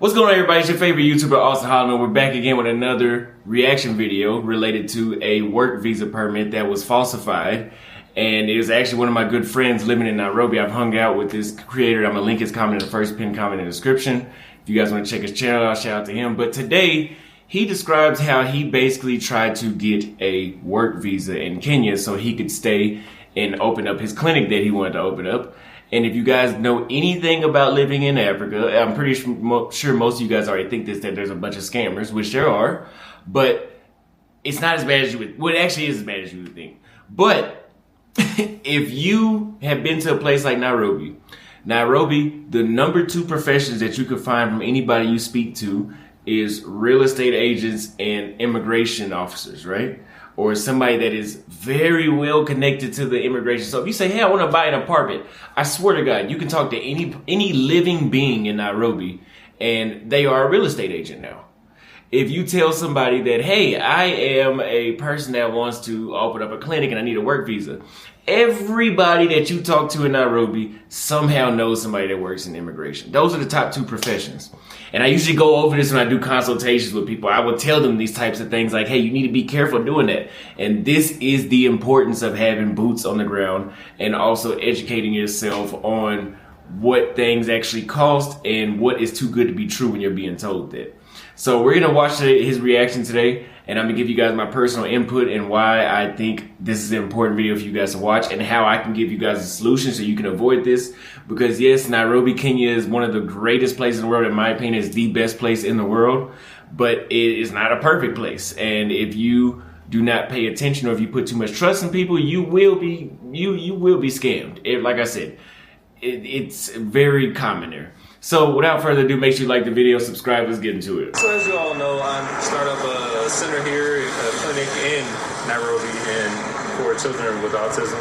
What's going on, everybody? It's your favorite YouTuber, Austin Holloman. We're back again with another reaction video related to a work visa permit that was falsified. And it was actually one of my good friends living in Nairobi. I've hung out with this creator. I'm gonna link his comment in the first pinned comment in the description. If you guys want to check his channel, I'll shout out to him. But today, he describes how he basically tried to get a work visa in Kenya so he could stay and open up his clinic that he wanted to open up. And if you guys know anything about living in Africa, I'm pretty sure most of you guys already think this, that there's a bunch of scammers, which there are, but it's not as bad as you would, well, it actually is as bad as you would think. But if you have been to a place like Nairobi, the number 2 professions that you could find from anybody you speak to is real estate agents and immigration officers, right? Or somebody that is very well connected to the immigration. So if you say, hey, I want to buy an apartment, I swear to God, you can talk to any living being in Nairobi and they are a real estate agent now. If you tell somebody that, hey, I am a person that wants to open up a clinic and I need a work visa, everybody that you talk to in Nairobi somehow knows somebody that works in immigration. Those are the top 2 professions. And I usually go over this when I do consultations with people. I will tell them these types of things like, hey, you need to be careful doing that. And this is the importance of having boots on the ground and also educating yourself on what things actually cost and what is too good to be true when you're being told that. So we're gonna watch his reaction today, and I'm gonna give you guys my personal input and why I think this is an important video for you guys to watch and how I can give you guys a solution so you can avoid this. Because yes, Nairobi, Kenya is one of the greatest places in the world. In my opinion, it's the best place in the world, but it is not a perfect place. And if you do not pay attention or if you put too much trust in people, you will be scammed. Like I said, it's very common there. So without further ado, make sure you like the video, subscribe, let's get into it. So as you all know, I'm starting up a center here, a clinic in Nairobi and for children with autism.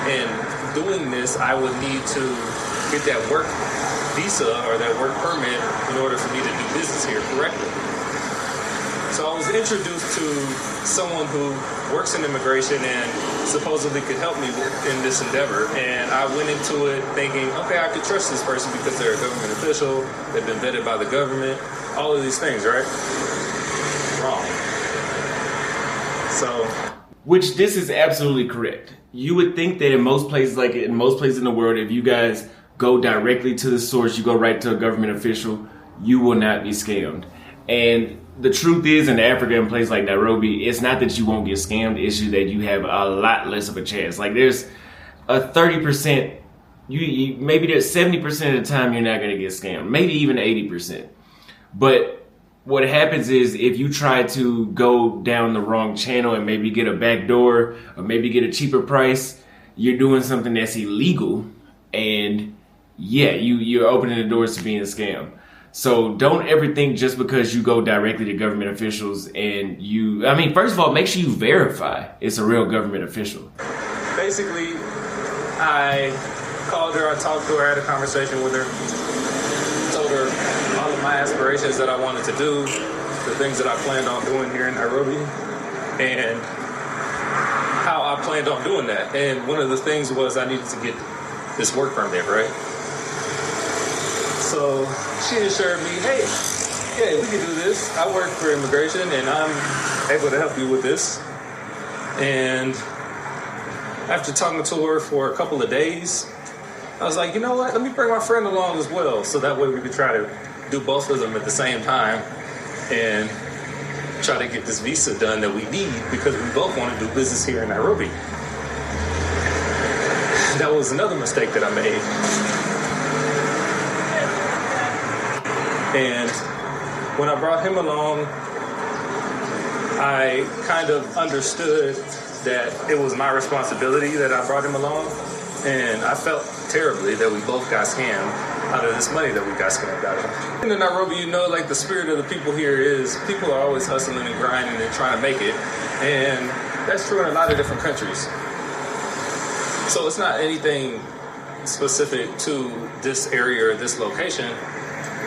And doing this, I would need to get that work visa or that work permit in order for me to do business here correctly. So I was introduced to someone who works in immigration and supposedly could help me in this endeavor. And I went into it thinking, okay, I could trust this person because they're a government official, they've been vetted by the government, all of these things, right? Wrong. So, which this is absolutely correct. You would think that in most places, like in most places in the world, if you guys go directly to the source, you go right to a government official, you will not be scammed. And the truth is, in Africa and places like Nairobi, it's not that you won't get scammed, it's that you have a lot less of a chance. Like there's a 30%, maybe there's 70% of the time you're not going to get scammed, maybe even 80%. But what happens is if you try to go down the wrong channel and maybe get a back door or maybe get a cheaper price, you're doing something that's illegal. And yeah, you're opening the doors to being a scam. So don't ever think just because you go directly to government officials and first of all, make sure you verify it's a real government official. Basically, I called her, I talked to her, I had a conversation with her, told her all of my aspirations that I wanted to do, the things that I planned on doing here in Nairobi, and how I planned on doing that. And one of the things was I needed to get this work permit, right? So she assured me, hey, yeah, we can do this. I work for immigration and I'm able to help you with this. And after talking to her for a couple of days, I was like, you know what, let me bring my friend along as well. So that way we could try to do both of them at the same time and try to get this visa done that we need because we both want to do business here in Nairobi. That was another mistake that I made. And when I brought him along, I kind of understood that it was my responsibility that I brought him along. And I felt terribly that we both got scammed out of this money that we got scammed out of. In Nairobi, you know, like the spirit of the people here is people are always hustling and grinding and trying to make it. And that's true in a lot of different countries. So it's not anything specific to this area or this location.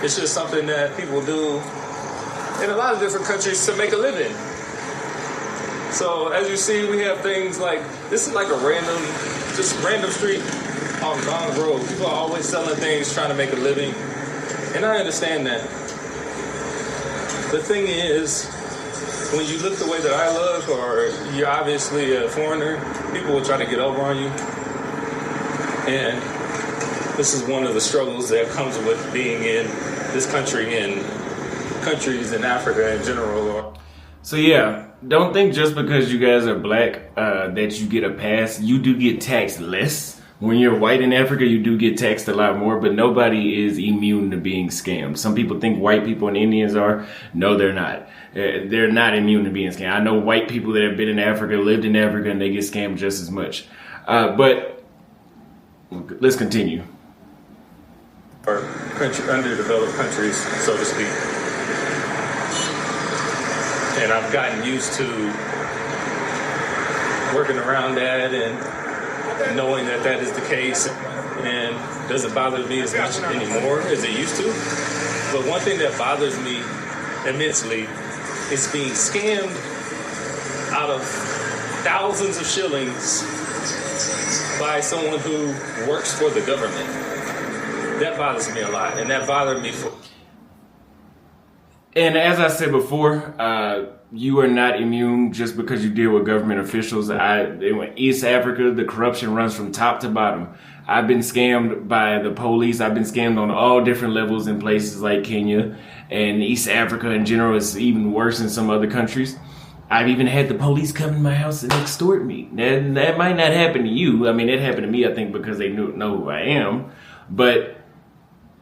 It's just something that people do in a lot of different countries to make a living. So as you see, we have things like, this is like a random street on Gong Road. People are always selling things, trying to make a living. And I understand that. the thing is, when you look the way that I look, or you're obviously a foreigner, people will try to get over on you. And this is one of the struggles that comes with being in this country and countries in Africa in general. So yeah, don't think just because you guys are black that you get a pass. You do get taxed less. When you're white in Africa, you do get taxed a lot more, but nobody is immune to being scammed. Some people think white people and Indians are. No, they're not. They're not immune to being scammed. I know white people that have been in Africa, lived in Africa, and they get scammed just as much. But let's continue. Or underdeveloped countries, so to speak. And I've gotten used to working around that and knowing that that is the case, and it doesn't bother me as much anymore as it used to. But one thing that bothers me immensely is being scammed out of thousands of shillings by someone who works for the government. That bothers me a lot, and that bothered me for... And as I said before, you are not immune just because you deal with government officials. In East Africa, the corruption runs from top to bottom. I've been scammed by the police. I've been scammed on all different levels in places like Kenya, and East Africa in general is even worse in some other countries. I've even had the police come to my house and extort me. That might not happen to you. I mean, it happened to me, I think, because they know who I am. But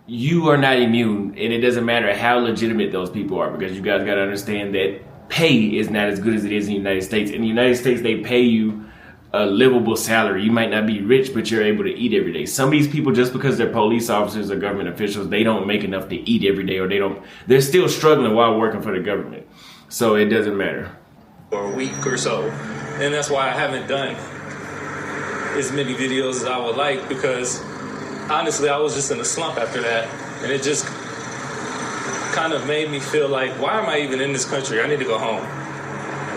you are not immune, and it doesn't matter how legitimate those people are, because you guys got to understand that pay is not as good as it is in the United States. In the United States, they pay you a livable salary. You might not be rich, but you're able to eat every day. Some of these people, just because they're police officers or government officials, they don't make enough to eat every day, or they're still struggling while working for the government. So it doesn't matter. For a week or so. And that's why I haven't done as many videos as I would like, because honestly, I was just in a slump after that, and it just kind of made me feel like, why am I even in this country? I need to go home,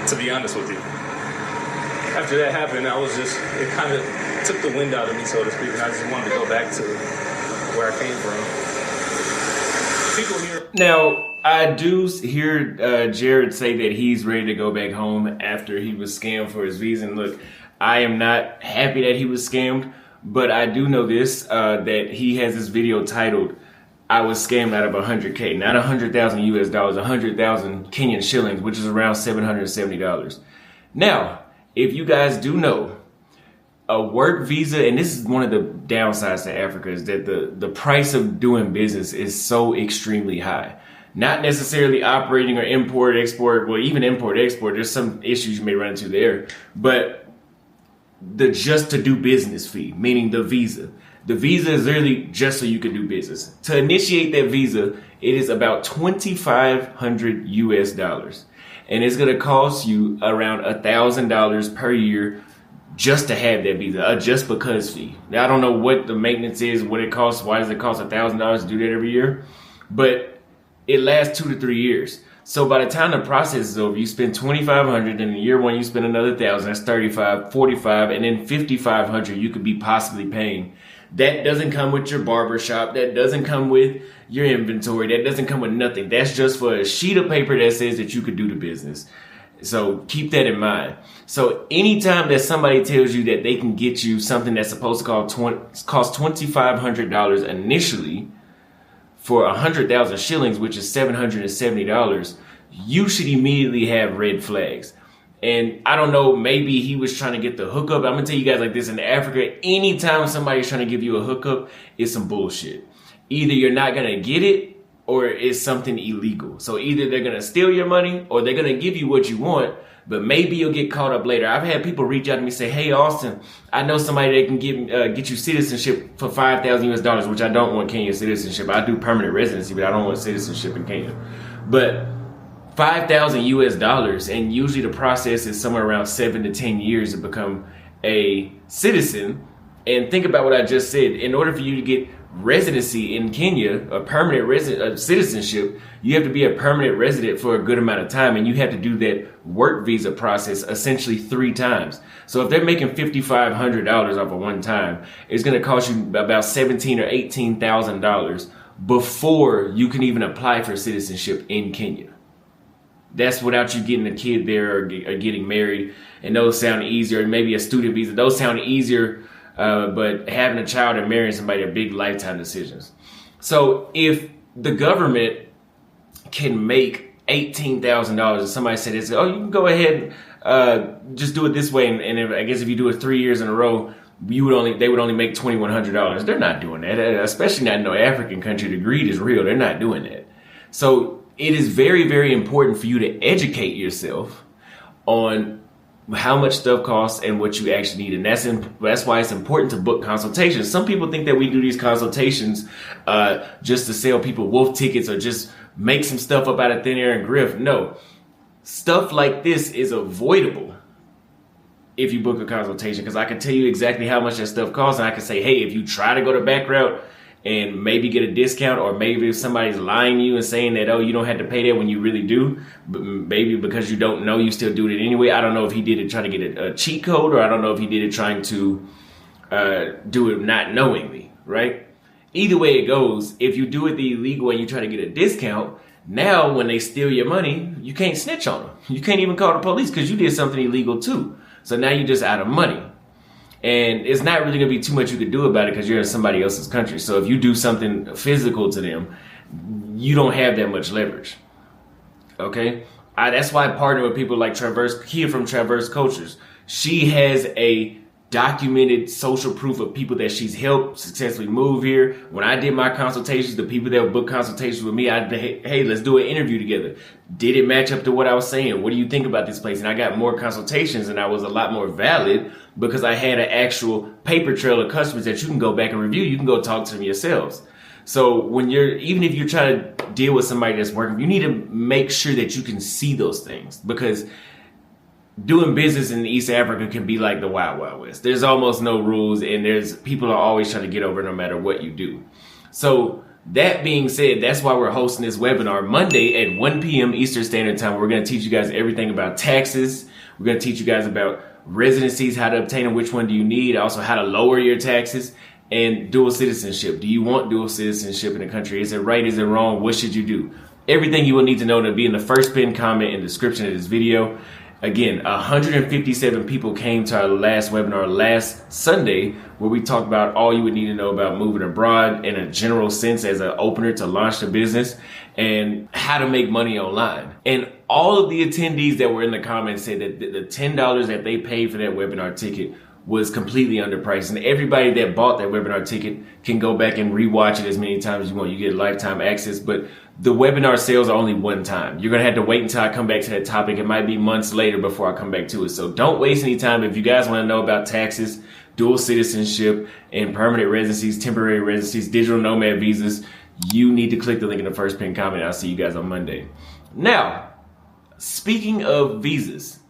to be honest with you. After that happened, it kind of took the wind out of me, so to speak, and I just wanted to go back to where I came from. People here... Now, I do hear Jared say that he's ready to go back home after he was scammed for his visa. And look, I am not happy that he was scammed, but I do know this, that he has this video titled, I was scammed out of 100K, not 100,000 US dollars, 100,000 Kenyan shillings, which is around $770. Now, if you guys do know, a work visa, and this is one of the downsides to Africa, is that the price of doing business is so extremely high. Not necessarily operating or import, export, well, even import, export, there's some issues you may run into there, but the just to do business fee, meaning the visa. The visa is really just so you can do business. To initiate that visa, it is about 2,500 US dollars. And it's gonna cost you around $1,000 per year just to have that visa, a just because fee. Now, I don't know what the maintenance is, what it costs, why does it cost $1,000 to do that every year? But it lasts 2 to 3 years. So by the time the process is over, you spend $2,500, and in year one you spend another $1,000. That's $35, $45, and then $5,500 you could be possibly paying. That doesn't come with your barber shop. That doesn't come with your inventory. That doesn't come with nothing. That's just for a sheet of paper that says that you could do the business. So keep that in mind. So anytime that somebody tells you that they can get you something that's supposed to cost $2,500 initially, for 100,000 shillings, which is $770, you should immediately have red flags. And I don't know, maybe he was trying to get the hookup. I'm gonna tell you guys like this, in Africa, anytime somebody's trying to give you a hookup, it's some bullshit. Either you're not gonna get it, or it's something illegal. So either they're gonna steal your money, or they're gonna give you what you want, but maybe you'll get caught up later. I've had people reach out to me and say, hey, Austin, I know somebody that can get you citizenship for 5,000 US dollars, which I don't want Kenyan citizenship. I do permanent residency, but I don't want citizenship in Kenya. But 5,000 US dollars, and usually the process is somewhere around 7 to 10 years to become a citizen. And think about what I just said. In order for you to get residency in Kenya, a permanent citizenship, you have to be a permanent resident for a good amount of time, and you have to do that work visa process essentially 3 times. So if they're making $5,500 off of one time, it's going to cost you about $17,000 or $18,000 before you can even apply for citizenship in Kenya. That's without you getting a kid there or getting married. And those sound easier. Maybe a student visa. Those sound easier. But having a child and marrying somebody are big lifetime decisions. So if the government can make $18,000 and somebody said, oh, you can go ahead and just do it this way. And I guess if you do it 3 years in a row, they would only make $2,100. They're not doing that, especially not in no African country. The greed is real. They're not doing that. So it is very, very important for you to educate yourself on how much stuff costs and what you actually need. And that's why it's important to book consultations. Some people think that we do these consultations just to sell people wolf tickets or just make some stuff up out of thin air and grift. No, stuff like this is avoidable if you book a consultation, because I can tell you exactly how much that stuff costs, and I can say, hey, if you try to go the back route and maybe get a discount, or maybe if somebody's lying to you and saying that, oh, you don't have to pay that when you really do, but maybe because you don't know, you still do it anyway. I don't know if he did it trying to get a cheat code, or I don't know if he did it trying to do it not knowingly, right? Either way it goes, if you do it the illegal and you try to get a discount, now when they steal your money, you can't snitch on them. You can't even call the police because you did something illegal too. So now you're just out of money. And it's not really going to be too much you could do about it because you're in somebody else's country. So if you do something physical to them, you don't have that much leverage. Okay? That's why I partner with people like Kia from Traverse Cultures. She has a documented social proof of people that she's helped successfully move here. When I did my consultations, the people that booked consultations with me, hey, let's do an interview together. Did it match up to what I was saying? What do you think about this place? And I got more consultations, and I was a lot more valid because I had an actual paper trail of customers that you can go back and review. You can go talk to them yourselves. So even if you're trying to deal with somebody that's working, you need to make sure that you can see those things, because doing business in East Africa can be like the Wild Wild West. There's almost no rules, and people are always trying to get over no matter what you do. So that being said, that's why we're hosting this webinar Monday at 1 p.m. Eastern Standard Time. We're going to teach you guys everything about taxes. We're going to teach you guys about residencies, how to obtain them, which one do you need, also how to lower your taxes, and dual citizenship. Do you want dual citizenship in the country? Is it right? Is it wrong? What should you do? Everything you will need to know to be in the first pinned comment and description of this video. Again, 157 people came to our last webinar last Sunday, where we talked about all you would need to know about moving abroad in a general sense as an opener to launch the business and how to make money online. And all of the attendees that were in the comments said that the $10 that they paid for that webinar ticket was completely underpriced. And everybody that bought that webinar ticket can go back and rewatch it as many times as you want. You get lifetime access, but the webinar sales are only one time. You're going to have to wait until I come back to that topic. It might be months later before I come back to it. So don't waste any time. If you guys want to know about taxes, dual citizenship, and permanent residencies, temporary residencies, digital nomad visas, you need to click the link in the first pinned comment. I'll see you guys on Monday. Now, speaking of visas,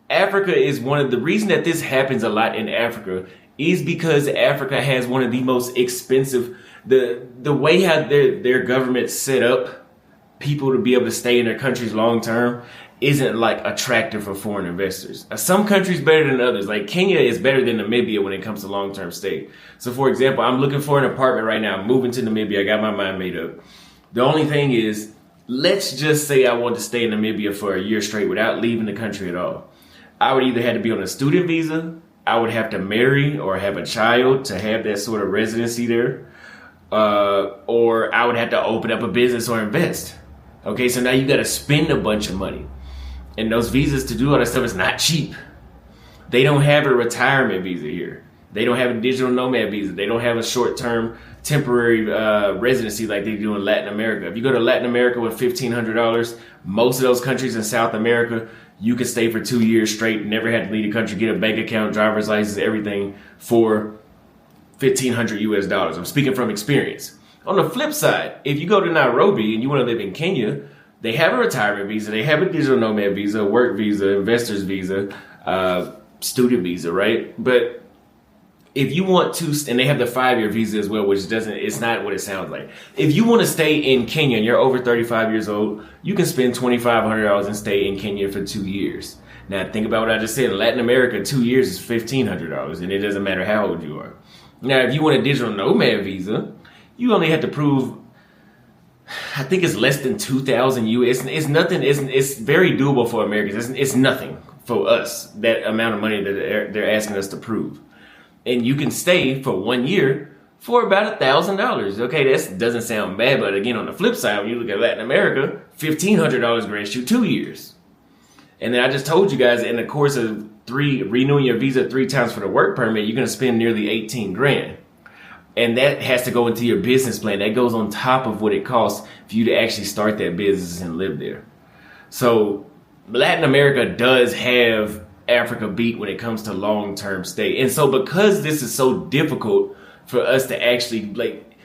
Africa is the reason that this happens a lot in Africa is because Africa has one of the most expensive, the way how their government set up people to be able to stay in their countries long term isn't like attractive for foreign investors. Some countries better than others. Like Kenya is better than Namibia when it comes to long-term stay. So for example, I'm looking for an apartment right now. I'm moving to Namibia. I got my mind made up. The only thing is, let's just say I want to stay in Namibia for a year straight without leaving the country at all. I would either have to be on a student visa, I would have to marry or have a child to have that sort of residency there, or I would have to open up a business or invest. Okay, so now you got to spend a bunch of money. And those visas to do all that stuff is not cheap. They don't have a retirement visa here. They don't have a digital nomad visa. They don't have a short-term temporary residency like they do in Latin America. If you go to Latin America with $1,500, most of those countries in South America, you can stay for 2 years straight, never have to leave the country, get a bank account, driver's license, everything for $1,500 US. I'm speaking from experience. On the flip side, if you go to Nairobi and you want to live in Kenya, they have a retirement visa, they have a digital nomad visa, work visa, investor's visa, student visa, right? But if you want to, and they have the 5-year visa as well, which it's not what it sounds like. If you want to stay in Kenya and you're over 35 years old, you can spend $2,500 and stay in Kenya for 2 years. Now think about what I just said. In Latin America, 2 years is $1,500, and it doesn't matter how old you are. Now, if you want a digital nomad visa, you only have to prove I think it's less than 2,000 US. It's nothing. It's very doable for Americans. It's nothing for us, that amount of money that they're asking us to prove. And you can stay for 1 year for about $1,000. Okay, that doesn't sound bad, but again, on the flip side, when you look at Latin America, $1,500 grants you 2 years. And then I just told you guys, in the course of renewing your visa 3 times for the work permit, you're going to spend nearly 18 grand. And that has to go into your business plan. That goes on top of what it costs for you to actually start that business and live there. So Latin America does have Africa beat when it comes to long-term stay. And so because this is so difficult for us to actually, like,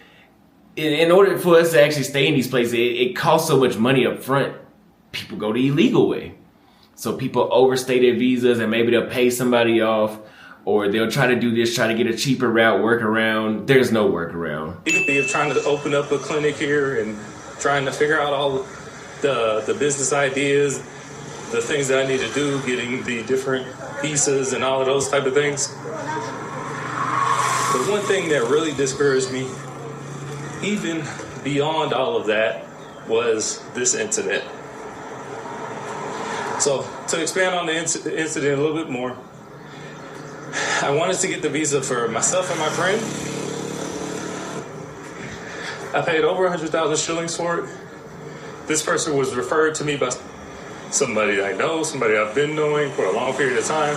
in order for us to actually stay in these places, it costs so much money up front. People go the illegal way. So people overstay their visas, and maybe they'll pay somebody off, or they'll try to do this, try to get a cheaper route, workaround. There's no workaround. Even if trying to open up a clinic here and trying to figure out all the business ideas, the things that I need to do, getting the different visas and all of those type of things. But one thing that really discouraged me, even beyond all of that, was this incident. So to expand on the incident a little bit more, I wanted to get the visa for myself and my friend. I paid over 100,000 shillings for it. This person was referred to me by somebody I know, somebody I've been knowing for a long period of time.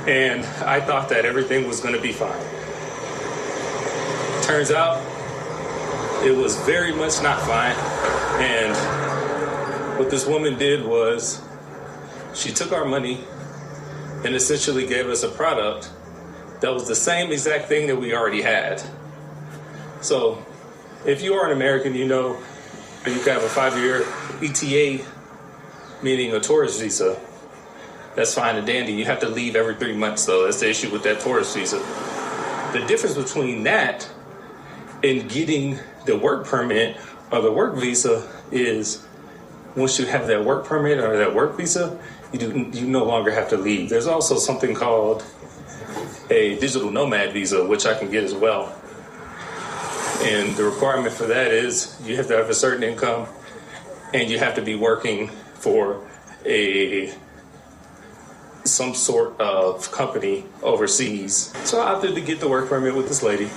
And I thought that everything was going to be fine. Turns out it was very much not fine. And what this woman did was she took our money and essentially gave us a product that was the same exact thing that we already had. So if you are an American, you know you can have a 5-year ETA, meaning a tourist visa. That's fine and dandy. You have to leave every 3 months, though. That's the issue with that tourist visa. The difference between that and getting the work permit or the work visa is once you have that work permit or that work visa, you no longer have to leave. There's also something called a digital nomad visa, which I can get as well. And the requirement for that is you have to have a certain income and you have to be working for some sort of company overseas. So I opted to get the work permit with this lady.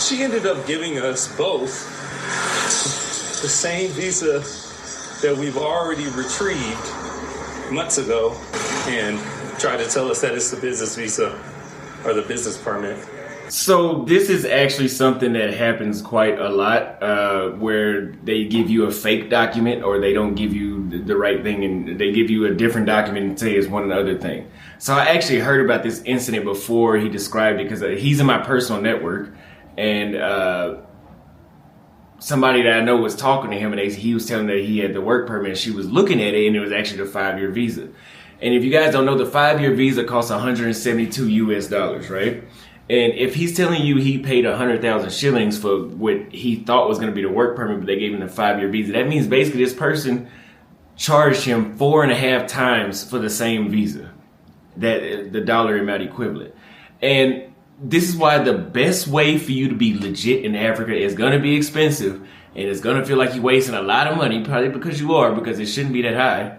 She ended up giving us both the same visa that we've already retrieved months ago and tried to tell us that it's the business visa or the business permit. So this is actually something that happens quite a lot, where they give you a fake document or they don't give you the right thing, and they give you a different document and say it's one other thing. So I actually heard about this incident before he described it, because he's in my personal network, and somebody that I know was talking to him, and he was telling that he had the work permit, and she was looking at it, and it was actually the 5-year visa. And if you guys don't know, the 5-year visa costs $172 US, right? And if he's telling you he paid 100,000 shillings for what he thought was going to be the work permit, but they gave him the 5-year visa, that means basically this person charged him 4.5 times for the same visa, that the dollar amount equivalent. And this is why the best way for you to be legit in Africa is going to be expensive, and it's going to feel like you're wasting a lot of money, probably because you are, because it shouldn't be that high,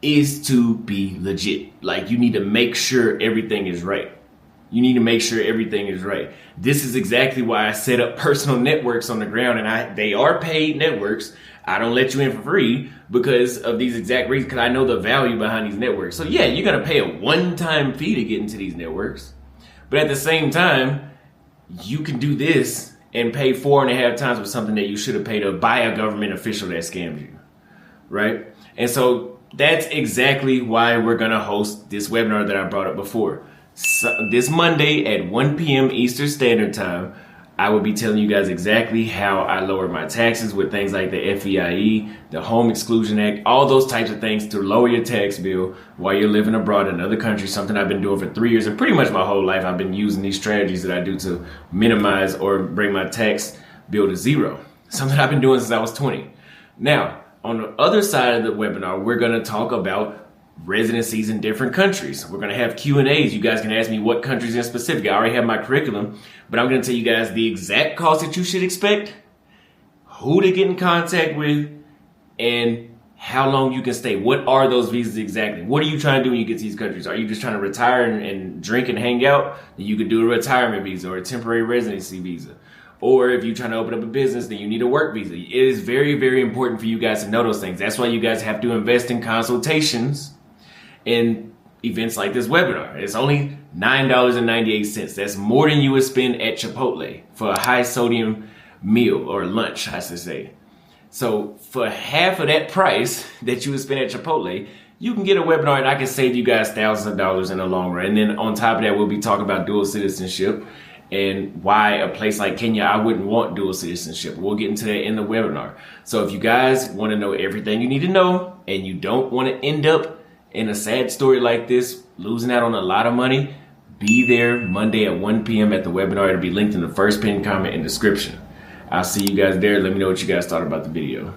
is to be legit. Like, you need to make sure everything is right. You need to make sure everything is right. This is exactly why I set up personal networks on the ground, and they are paid networks. I don't let you in for free because of these exact reasons, because I know the value behind these networks. So yeah, you're going to pay a one-time fee to get into these networks. But at the same time, you can do this and pay 4.5 times for something that you should have paid by a government official that scammed you, right? And so that's exactly why we're going to host this webinar that I brought up before. So this Monday at 1 p.m. Eastern Standard Time, I will be telling you guys exactly how I lowered my taxes with things like the FEIE, the Home Exclusion Act, all those types of things to lower your tax bill while you're living abroad in another country, something I've been doing for 3 years, and pretty much my whole life I've been using these strategies that I do to minimize or bring my tax bill to zero, something I've been doing since I was 20. Now, on the other side of the webinar, we're going to talk about residencies in different countries. We're going to have Q&As. You guys can ask me what countries in specific. I already have my curriculum, but I'm going to tell you guys the exact cost that you should expect. who to get in contact with, and how long you can stay. What are those visas exactly? What are you trying to do when you get to these countries? Are you just trying to retire and drink and hang out? Then you could do a retirement visa or a temporary residency visa. Or if you're trying to open up a business, then you need a work visa. It is very, very important for you guys to know those things. That's why you guys have to invest in consultations in events like this webinar. It's only $9.98. That's more than you would spend at Chipotle for a high sodium meal or lunch, I should say. So for half of that price that you would spend at Chipotle, you can get a webinar and I can save you guys thousands of dollars in the long run. And then on top of that, we'll be talking about dual citizenship and why a place like Kenya, I wouldn't want dual citizenship. We'll get into that in the webinar. So if you guys want to know everything you need to know and you don't want to end up in a sad story like this, losing out on a lot of money, be there Monday at 1 p.m. at the webinar. It'll be linked in the first pinned comment and description. I'll see you guys there. Let me know what you guys thought about the video.